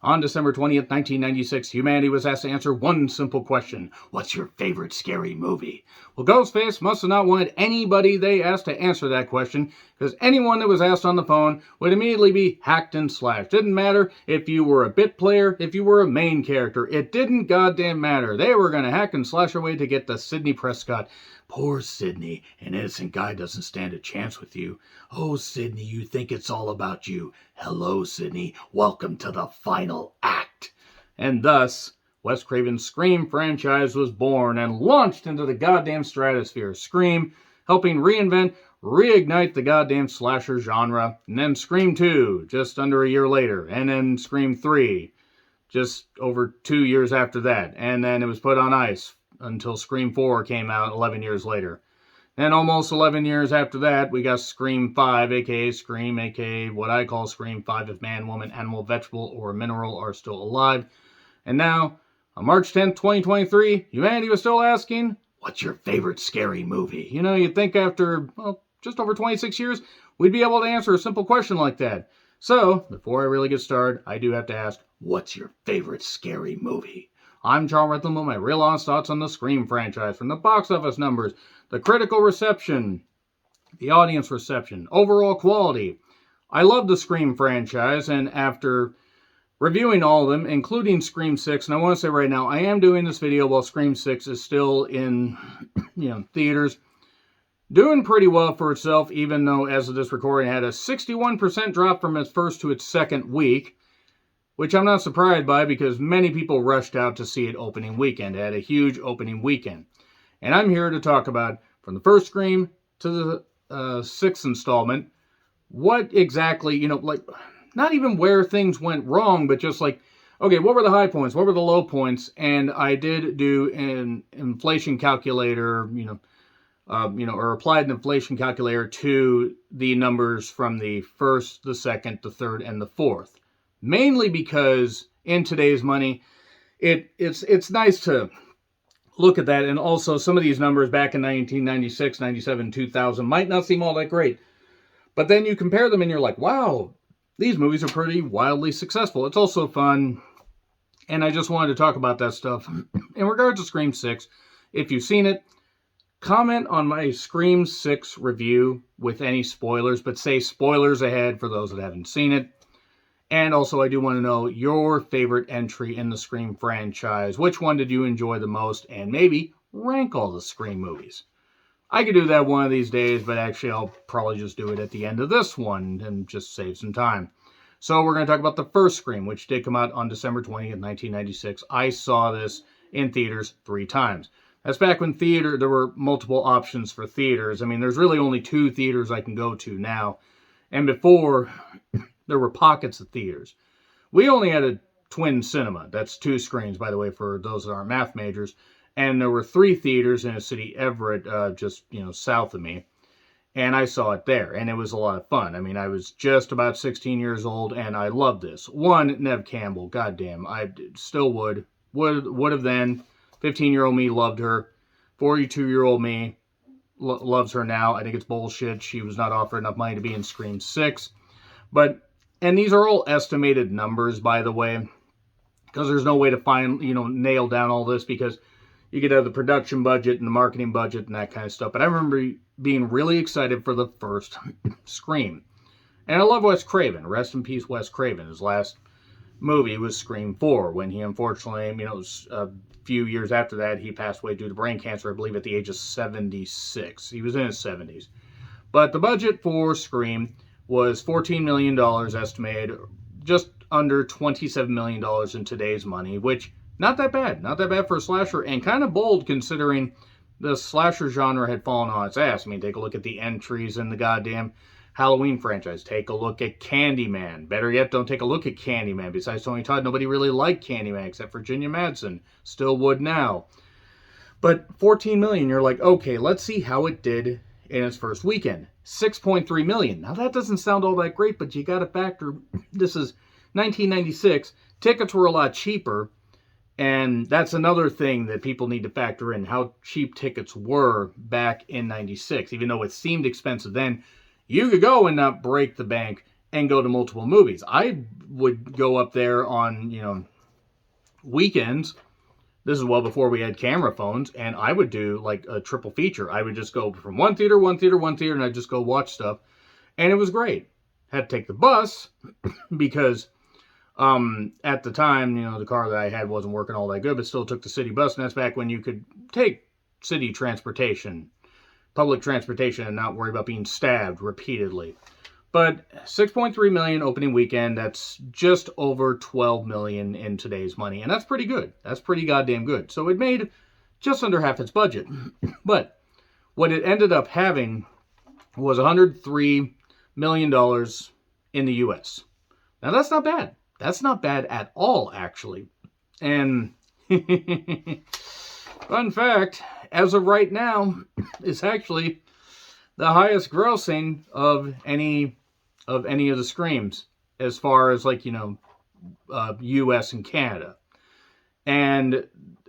On December 20th, 1996, humanity was asked to answer one simple question. What's your favorite scary movie? Well, Ghostface must have not wanted anybody they asked to answer that question, because anyone that was asked on the phone would immediately be hacked and slashed. Didn't matter if you were a bit player, if you were a main character. It didn't goddamn matter. They were going to hack and slash their way to get to Sidney Prescott. Poor Sidney, an innocent guy doesn't stand a chance with you. Oh, Sidney, you think it's all about you. Hello, Sidney. Welcome to the final act. And thus, Wes Craven's Scream franchise was born and launched into the goddamn stratosphere. Scream helping reignite the goddamn slasher genre. And then Scream 2, just under a year later. And then Scream 3, just over 2 years after that. And then it was put on ice until Scream 4 came out 11 years later. And almost 11 years after that, we got Scream 5, aka Scream, aka what I call Scream 5 if man, woman, animal, vegetable, or mineral are still alive. And now, on March 10th, 2023, humanity was still asking, what's your favorite scary movie? You know, you'd think after, well, just over 26 years, we'd be able to answer a simple question like that. So, before I really get started, I do have to ask, what's your favorite scary movie? I'm Charles Rhythm with my real honest thoughts on the Scream franchise, from the box office numbers, the critical reception, the audience reception, overall quality. I love the Scream franchise, and after reviewing all of them, including Scream 6, and I want to say right now, I am doing this video while Scream 6 is still in theaters, doing pretty well for itself, even though, as of this recording, it had a 61% drop from its first to its second week, which I'm not surprised by because many people rushed out to see it opening weekend. It had a huge opening weekend. And I'm here to talk about, from the first Scream to the sixth installment, what exactly, not even where things went wrong, but just like, okay, what were the high points? What were the low points? And I did do an inflation calculator, or applied an inflation calculator to the numbers from the first, the second, the third, and the fourth. Mainly because in today's money, it's nice to look at that. And also some of these numbers back in 1996, 97, 2000 might not seem all that great. But then you compare them and you're like, wow, these movies are pretty wildly successful. It's also fun. And I just wanted to talk about that stuff. In regards to Scream 6, if you've seen it, comment on my Scream 6 review with any spoilers, but say spoilers ahead for those that haven't seen it. And also, I do want to know your favorite entry in the Scream franchise. Which one did you enjoy the most? And maybe rank all the Scream movies. I could do that one of these days, but actually I'll probably just do it at the end of this one and just save some time. So we're going to talk about the first Scream, which did come out on December 20th, 1996. I saw this in theaters 3 times. That's back when there were multiple options for theaters. I mean, there's really only 2 theaters I can go to now. And before, there were pockets of theaters. We only had a twin cinema. That's 2 screens, by the way, for those that aren't math majors. And there were 3 theaters in a city, Everett, just, south of me. And I saw it there, and it was a lot of fun. I mean, I was just about 16 years old, and I loved this. One, Neve Campbell, goddamn, I still would have then. 15-year-old me loved her. 42-year-old me loves her now. I think it's bullshit. She was not offered enough money to be in Scream 6. And these are all estimated numbers, by the way, because there's no way to nail down all this, because you could have the production budget and the marketing budget and that kind of stuff. But I remember being really excited for the first Scream. And I love Wes Craven. Rest in peace, Wes Craven. His last movie was Scream 4, when he unfortunately, a few years after that, he passed away due to brain cancer, I believe at the age of 76. He was in his 70s. But the budget for Scream was $14 million estimated, just under $27 million in today's money, which, not that bad. Not that bad for a slasher, and kind of bold considering the slasher genre had fallen on its ass. I mean, take a look at the entries in the goddamn Halloween franchise. Take a look at Candyman. Better yet, don't take a look at Candyman. Besides Tony Todd, nobody really liked Candyman except Virginia Madsen. Still would now. But $14 million, you're like, okay, let's see how it did in its first weekend. $6.3 million. Now, that doesn't sound all that great, but you got to factor, this is 1996. Tickets were a lot cheaper, and that's another thing that people need to factor in, how cheap tickets were back in 96. Even though it seemed expensive then, you could go and not break the bank and go to multiple movies. I would go up there on, weekends. This is well before we had camera phones, and I would do like a triple feature. I would just go from one theater, and I'd just go watch stuff, and it was great. Had to take the bus because at the time, the car that I had wasn't working all that good, but still took the city bus, and that's back when you could take city transportation, public transportation, and not worry about being stabbed repeatedly. But $6.3 million opening weekend, that's just over $12 million in today's money. And that's pretty good. That's pretty goddamn good. So it made just under half its budget. But what it ended up having was $103 million in the U.S. Now that's not bad. That's not bad at all, actually. And fun fact, as of right now, it's actually the highest grossing of any of the Screams, as far as U.S. and Canada. And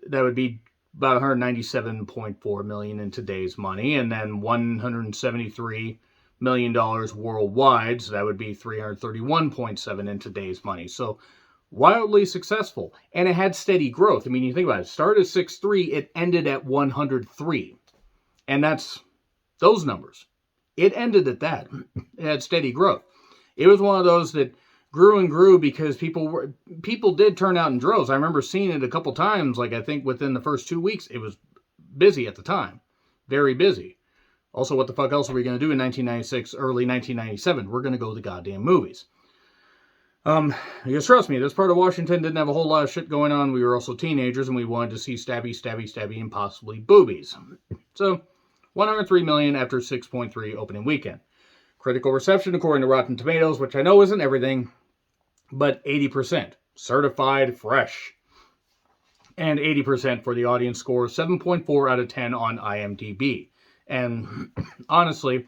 that would be about $197.4 million in today's money, and then $173 million worldwide, so that would be $331.7 in today's money. So wildly successful, and it had steady growth. I mean, you think about it, it started at 6.3, it ended at 103, and that's those numbers. It ended at that. It had steady growth. It was one of those that grew and grew because people did turn out in droves. I remember seeing it a couple times, I think within the first 2 weeks. It was busy at the time. Very busy. Also, what the fuck else are we going to do in 1996, early 1997? We're going to go to the goddamn movies. Because trust me, this part of Washington didn't have a whole lot of shit going on. We were also teenagers, and we wanted to see stabby, and possibly boobies. So, $103 million after 6.3 opening weekend. Critical reception, according to Rotten Tomatoes, which I know isn't everything, but 80%. Certified fresh. And 80% for the audience score, 7.4 out of 10 on IMDb. And honestly,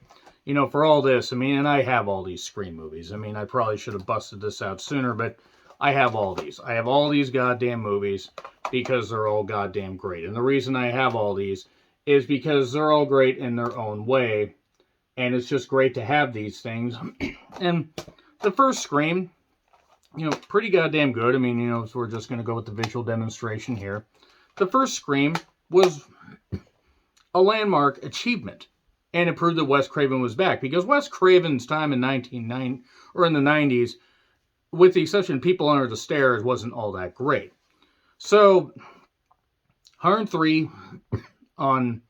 for all this, and I have all these Scream movies. I probably should have busted this out sooner, but I have all these. I have all these goddamn movies because they're all goddamn great. And the reason I have all these is because they're all great in their own way, and it's just great to have these things. And the first Scream, pretty goddamn good. So we're just going to go with the visual demonstration here. The first Scream was a landmark achievement, and it proved that Wes Craven was back, because Wes Craven's time in in the 90s, with the exception of People Under the Stairs, wasn't all that great. So 103 on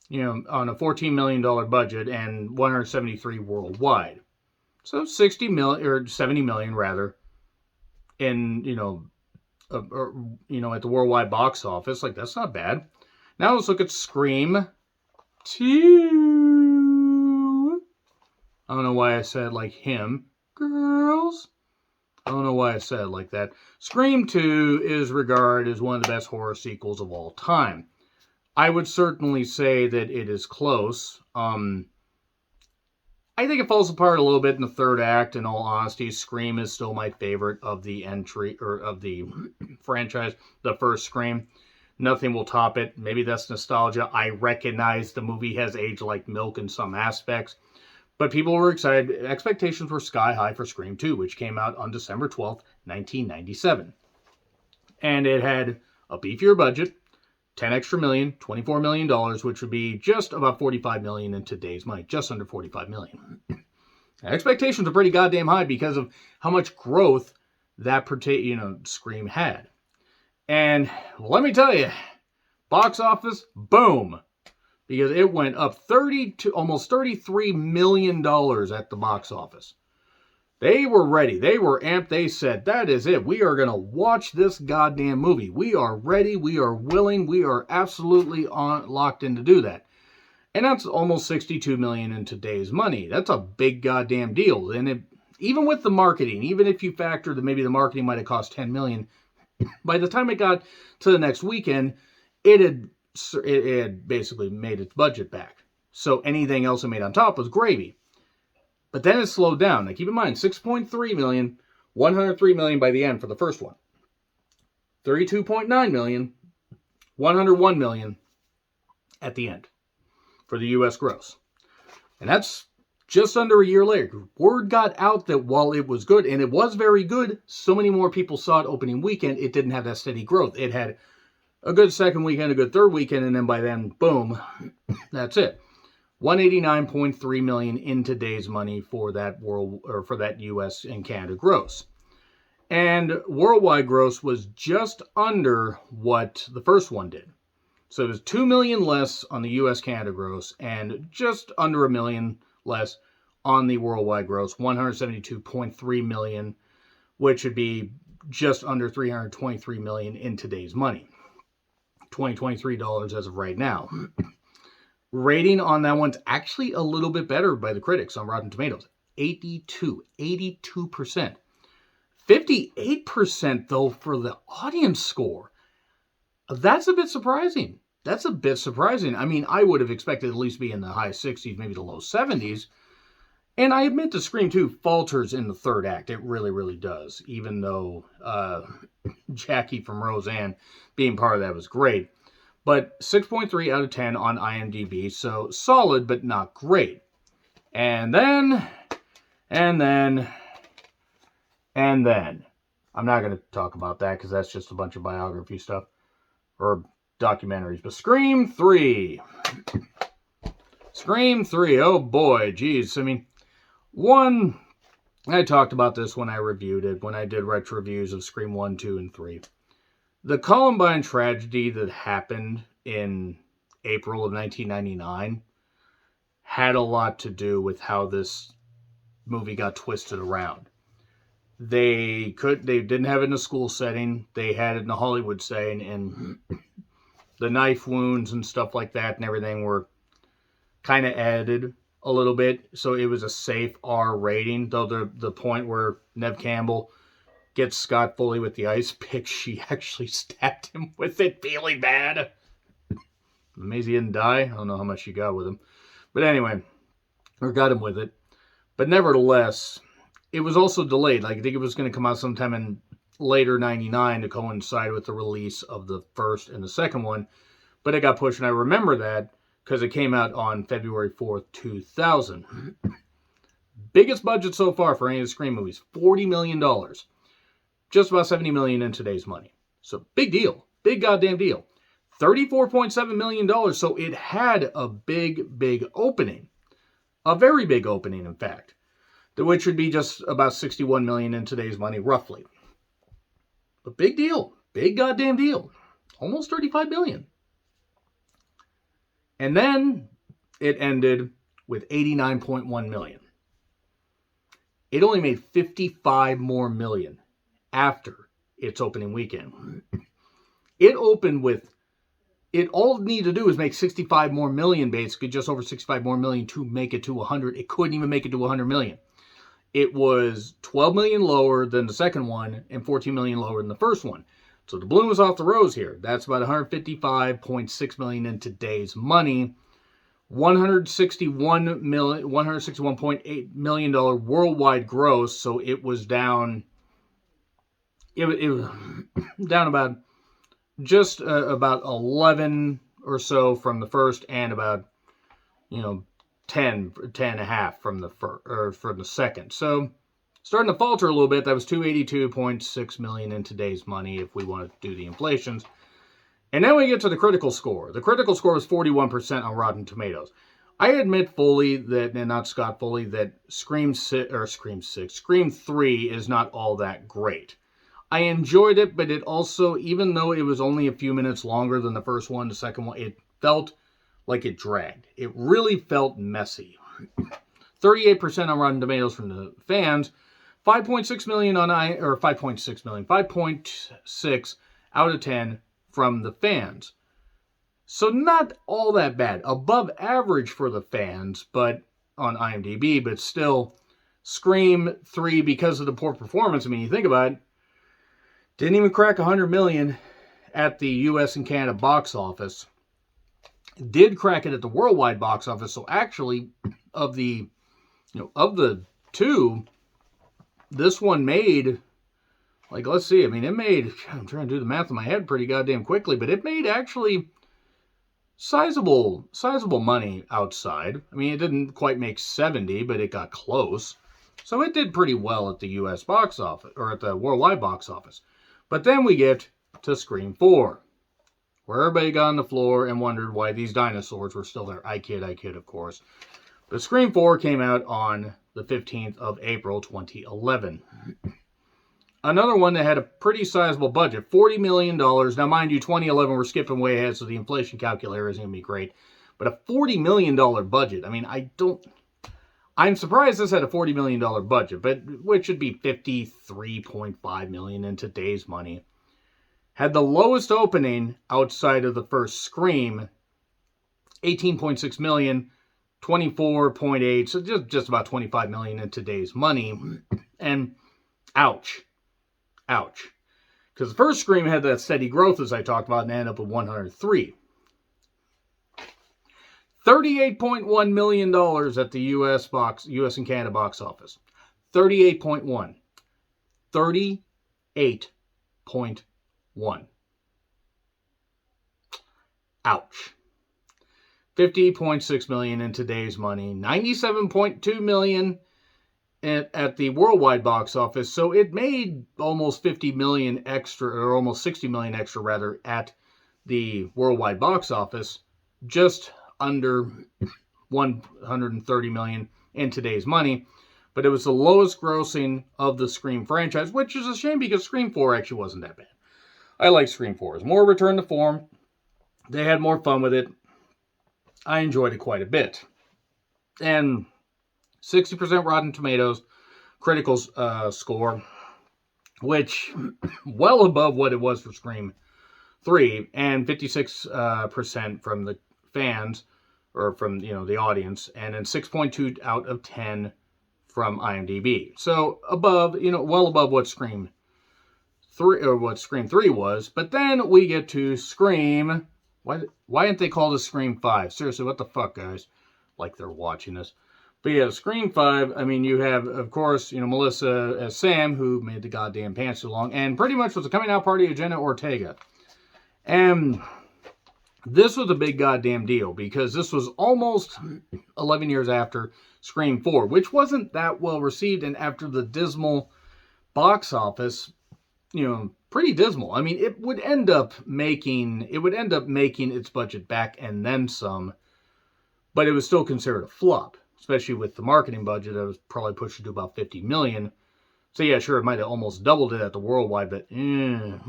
a $14 million budget and 173 worldwide. So 60 million, or 70 million rather, in, at the worldwide box office. That's not bad. Now let's look at Scream 2. I don't know why I said like him. Girls. I don't know why I said it like that. Scream 2 is regarded as one of the best horror sequels of all time. I would certainly say that it is close. I think it falls apart a little bit in the third act, in all honesty. Scream is still my favorite of the franchise, the first Scream. Nothing will top it. Maybe that's nostalgia. I recognize the movie has aged like milk in some aspects, but people were excited. Expectations were sky high for Scream 2, which came out on December 12th, 1997. And it had a beefier budget, $10 extra million, $24 million, which would be just about $45 million in today's money, just under $45 million. Expectations are pretty goddamn high because of how much growth that Scream had. And let me tell you, box office, boom, because it went up almost $33 million at the box office. They were ready. They were amped. They said, that is it. We are going to watch this goddamn movie. We are ready. We are willing. We are absolutely locked in to do that. And that's almost $62 million in today's money. That's a big goddamn deal. And even with the marketing, even if you factor that maybe the marketing might have cost $10 million, by the time it got to the next weekend, it had basically made its budget back. So anything else it made on top was gravy. But then it slowed down. Now keep in mind, 6.3 million, 103 million by the end for the first one. 32.9 million, 101 million at the end for the U.S. gross. And that's Just under a year later, word got out that while it was good, and it was very good, so many more people saw it opening weekend, it didn't have that steady growth. It had a good second weekend, a good third weekend, and then by then, boom, that's it. 189.3 million in today's money for that for that US and Canada gross. And worldwide gross was just under what the first one did. So it was 2 million less on the US Canada gross and just under a million less on the worldwide gross, 172.3 million, which would be just under 323 million in today's money. $2023 as of right now. Rating on that one's actually a little bit better by the critics on Rotten Tomatoes. 82%. 58% though for the audience score. That's a bit surprising. I mean, I would have expected at least be in the high 60s, maybe the low 70s. And I admit that Scream 2 falters in the third act. It really, really does. Even though Jackie from Roseanne being part of that was great. But 6.3 out of 10 on IMDb. So solid, but not great. And then. I'm not going to talk about that because that's just a bunch of biography stuff. Or documentaries. But Scream 3. Oh boy, geez. I mean, one, I talked about this when I reviewed it, when I did retro reviews of Scream 1, 2, and 3. The Columbine tragedy that happened in April of 1999 had a lot to do with how this movie got twisted around. They didn't have it in a school setting. They had it in a Hollywood setting, and the knife wounds and stuff like that and everything were kind of added a little bit. So it was a safe R rating, though the point where Neve Campbell gets Scott Foley with the ice pick, she actually stabbed him with it really bad. Amazing he didn't die. I don't know how much she got with him. But anyway, or got him with it. But nevertheless, it was also delayed. Like, I think it was going to come out sometime in later 99 to coincide with the release of the first and the second one. But it got pushed, and I remember that because it came out on February 4th, 2000. Biggest budget so far for any of the Scream movies, $40 million. Just about $70 million in today's money. So big deal. Big goddamn deal. $34.7 million. So it had a big opening. A very big opening, in fact. Which would be just about $61 million in today's money, roughly. A big deal. Big goddamn deal. Almost $35 billion. And then it ended with $89.1 million. It only made $55 more million after its opening weekend. It opened with, it all it needed to do was make 65 more million, basically, just over 65 more million to make it to 100. It couldn't even make it to 100 million. It was 12 million lower than the second one and 14 million lower than the first one. So the balloon was off the rose here. That's about 155.6 million in today's money. $161.8 million worldwide gross. So it was down. It was down about just about 11 or so from the first, and about 10 and a half from the from the second. So starting to falter a little bit. That was 282.6 million in today's money if we want to do the inflations. And then we get to the critical score. The critical score was 41% on Rotten Tomatoes. I admit fully that, and not Scott Foley, that Scream 3 is not all that great. I enjoyed it, but it also, even though it was only a few minutes longer than the first one, the second one, it felt like it dragged. It really felt messy. 38% on Rotten Tomatoes from the fans, 5.6 million on 5.6 out of 10 from the fans. So not all that bad. Above average for the fans, but on IMDb, but still, Scream 3, because of the poor performance, I mean, you think about it, didn't even crack 100 million at the US and Canada box office. Did crack it at the worldwide box office. So actually, of the two, this one made, like, let's see, I mean, it made, I'm trying to do the math in my head pretty goddamn quickly, but it made actually sizable money outside. I mean, it didn't quite make 70, but it got close. So it did pretty well at the US box office, or at the worldwide box office. But then we get to Scream 4, where everybody got on the floor and wondered why these dinosaurs were still there. I kid, of course. But Scream 4 came out on the 15th of April, 2011. Another one that had a pretty sizable budget, $40 million. Now, mind you, 2011, we're skipping way ahead, so the inflation calculator isn't going to be great. But a $40 million budget. I mean, I'm surprised this had a $40 million budget, but which should be $53.5 million in today's money. Had the lowest opening outside of the first Scream, $18.6 million, 24.8, so just about $25 million in today's money. And ouch. Because the first Scream had that steady growth, as I talked about, and ended up at 103. $38.1 million at the US and Canada box office. 38.1. 38.1. Ouch. $50.6 million in today's money. $97.2 million at the worldwide box office. So it made almost $50 million extra, or almost $60 million extra rather, at the worldwide box office. Just under $130 million in today's money. But it was the lowest grossing of the Scream franchise, which is a shame because Scream 4 actually wasn't that bad. I like Scream 4. It's more return to form. They had more fun with it. I enjoyed it quite a bit. And 60% Rotten Tomatoes critical score, which well above what it was for Scream 3, and 56% from the fans, or from, the audience, and then 6.2 out of 10 from IMDb. So above, well above what Scream 3 or what Scream 3 was. But then we get to Scream. Why didn't they call this Scream 5? Seriously, what the fuck, guys? Like they're watching this. But yeah, Scream 5, I mean, you have, of course, Melissa as Sam, who made the goddamn pants too long, and pretty much was the coming out party of Jenna Ortega. And this was a big goddamn deal, because this was almost 11 years after Scream 4, which wasn't that well received, and after the dismal box office, pretty dismal. I mean, it would end up making its budget back and then some, but it was still considered a flop, especially with the marketing budget that was probably pushed to about $50 million. So yeah, sure, it might have almost doubled it at the worldwide, but $24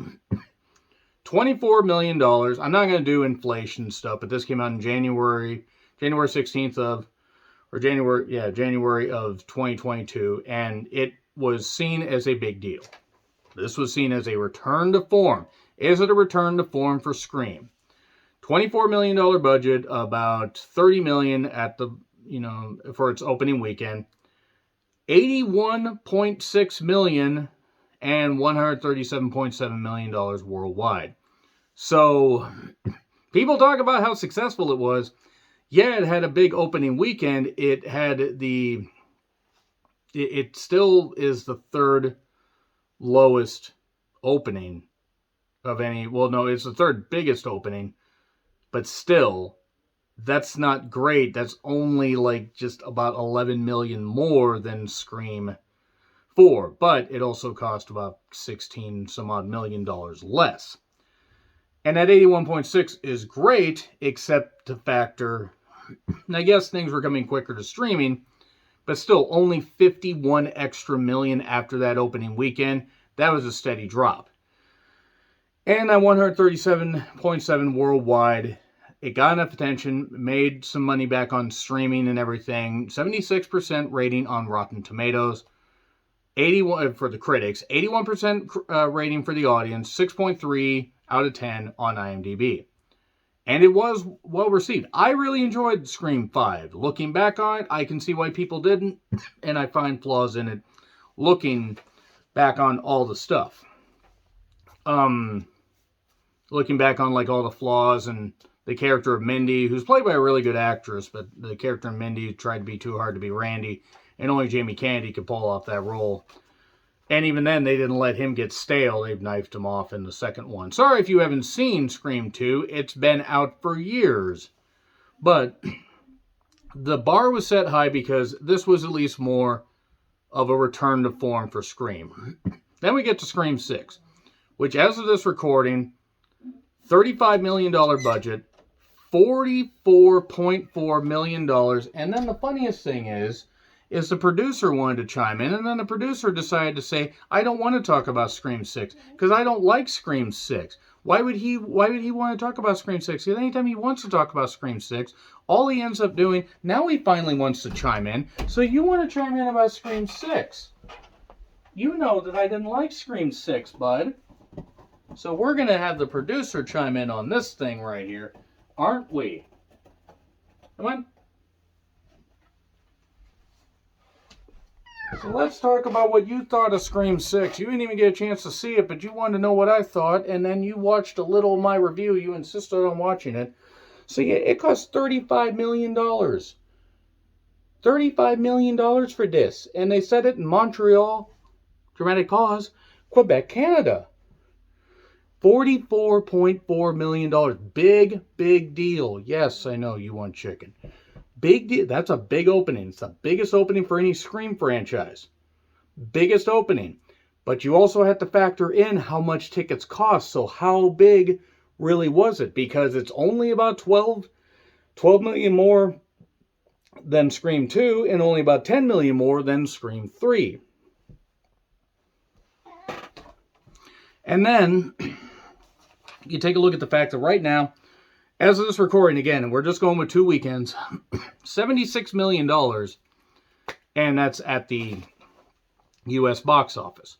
million. I'm not going to do inflation stuff, but this came out in January 16th of, or January of 2022, and it was seen as a big deal. This was seen as a return to form. Is it a return to form for Scream? $24 million budget, about $30 million at the, for its opening weekend. $81.6 million and $137.7 million worldwide. So, people talk about how successful it was. Yeah, it had a big opening weekend. It still is the third lowest opening of any, well, no, it's the third biggest opening, but still, that's not great. That's only like just about 11 million more than Scream 4, but it also cost about 16 some odd million dollars less. And that 81.6 is great, except to factor, I guess things were coming quicker to streaming, but still only 51 extra million after that opening weekend. That was a steady drop. And at 137.7 worldwide, it got enough attention, made some money back on streaming and everything. 76% rating on Rotten Tomatoes. 81 for the critics, 81% rating for the audience, 6.3 out of 10 on IMDb. And it was well received. I really enjoyed Scream 5. Looking back on it, I can see why people didn't, and I find flaws in it looking back on all the stuff. Looking back on like all the flaws and the character of Mindy, who's played by a really good actress, but the character of Mindy tried to be too hard to be Randy, and only Jamie Kennedy could pull off that role. And even then, they didn't let him get stale. They've knifed him off in the second one. Sorry if you haven't seen Scream 2. It's been out for years. But the bar was set high because this was at least more of a return to form for Scream. Then we get to Scream 6, which as of this recording, $35 million budget, $44.4 million. And then the funniest thing is the producer wanted to chime in, and then the producer decided to say, I don't want to talk about Scream 6, because I don't like Scream 6. Why would he want to talk about Scream 6? Because anytime he wants to talk about Scream 6, all he ends up doing, now he finally wants to chime in. So you want to chime in about Scream 6. You know that I didn't like Scream 6, bud. So we're going to have the producer chime in on this thing right here, aren't we? Come on. So let's talk about what you thought of Scream 6. You didn't even get a chance to see it, but you wanted to know what I thought, and then you watched a little of my review. You insisted on watching it. So yeah, it cost $35 million. $35 million for this. And they said it in Montreal, dramatic pause, Quebec, Canada. $44.4 million. Big, big deal. Yes, I know you want chicken. Big deal. That's a big opening. It's the biggest opening for any Scream franchise. Biggest opening. But you also have to factor in how much tickets cost. So how big really was it? Because it's only about 12 million more than Scream 2 and only about 10 million more than Scream 3. And then you take a look at the fact that right now, as of this recording, again, and we're just going with 2 weekends, $76 million, and that's at the U.S. box office.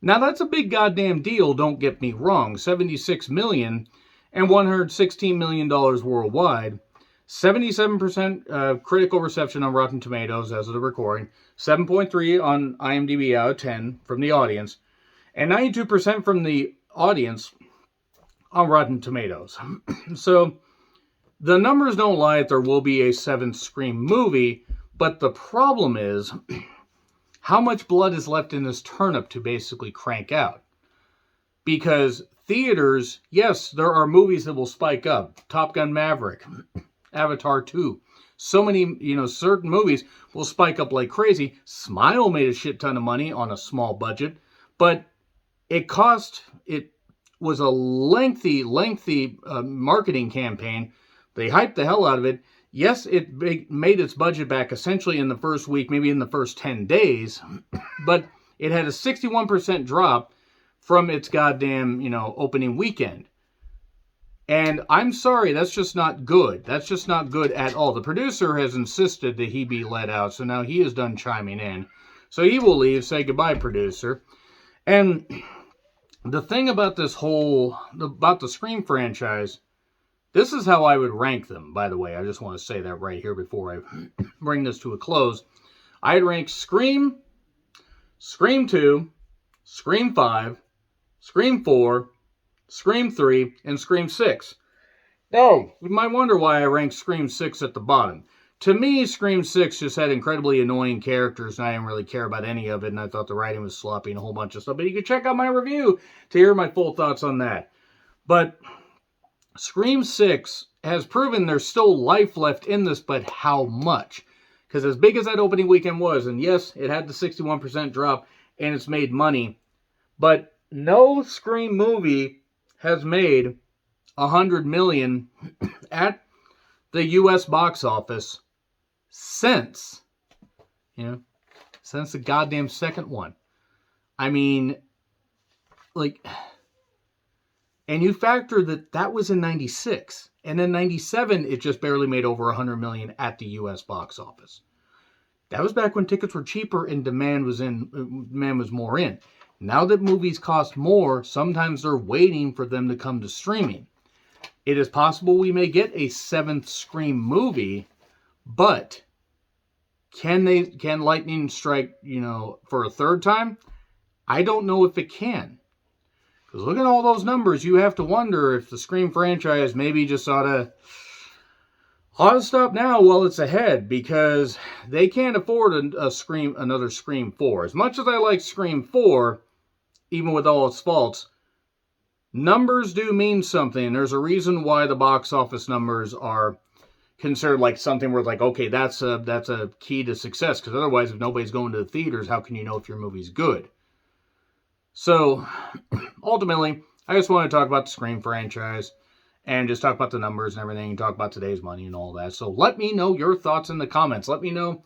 Now, that's a big goddamn deal, don't get me wrong. $76 million and $116 million worldwide. 77% critical reception on Rotten Tomatoes as of the recording. 7.3 on IMDb out of 10 from the audience. And 92% from the audience on Rotten Tomatoes. So, the numbers don't lie that there will be a 7th Scream movie, but the problem is how much blood is left in this turnip to basically crank out. Because theaters, yes, there are movies that will spike up. Top Gun Maverick, Avatar 2. So many, certain movies will spike up like crazy. Smile made a shit ton of money on a small budget, but it was a lengthy marketing campaign. They hyped the hell out of it. Yes, it made its budget back essentially in the first week, maybe in the first 10 days, but it had a 61% drop from its goddamn, opening weekend. And I'm sorry, that's just not good. That's just not good at all. The producer has insisted that he be let out, so now he is done chiming in. So he will leave, say goodbye, producer. And the thing about about the Scream franchise, this is how I would rank them, by the way. I just want to say that right here before I bring this to a close. I'd rank Scream, Scream 2, Scream 5, Scream 4, Scream 3, and Scream 6. Now, you might wonder why I ranked Scream 6 at the bottom. To me, Scream 6 just had incredibly annoying characters, and I didn't really care about any of it, and I thought the writing was sloppy and a whole bunch of stuff. But you can check out my review to hear my full thoughts on that. But Scream 6 has proven there's still life left in this, but how much? Because as big as that opening weekend was, and yes, it had the 61% drop, and it's made money, but no Scream movie has made $100 million at the U.S. box office since the goddamn second one. I mean, and you factor that was in 96. And in 97, it just barely made over $100 million at the U.S. box office. That was back when tickets were cheaper and demand was more in. Now that movies cost more, sometimes they're waiting for them to come to streaming. It is possible we may get a 7th Scream movie, but can lightning strike, for a third time? I don't know if it can. Because look at all those numbers, you have to wonder if the Scream franchise maybe just ought to Ought to stop now while it's ahead, because they can't afford another Scream 4. As much as I like Scream 4, even with all its faults, numbers do mean something. There's a reason why the box office numbers are considered like something where, like, okay, that's a key to success, because otherwise, if nobody's going to the theaters, how can you know if your movie's good? So, ultimately, I just want to talk about the Scream franchise and just talk about the numbers and everything, and talk about today's money and all that. So let me know your thoughts in the comments. Let me know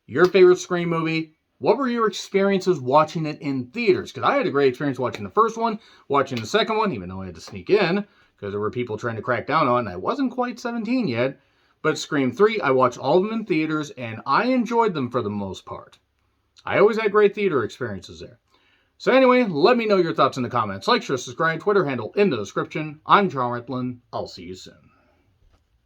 your favorite Scream movie. What were your experiences watching it in theaters? Because I had a great experience watching the first one, watching the second one, even though I had to sneak in, because there were people trying to crack down on it, and I wasn't quite 17 yet. But Scream 3, I watched all of them in theaters, and I enjoyed them for the most part. I always had great theater experiences there. So anyway, let me know your thoughts in the comments. Like, share, subscribe, Twitter handle in the description. I'm John Ritlin. I'll see you soon.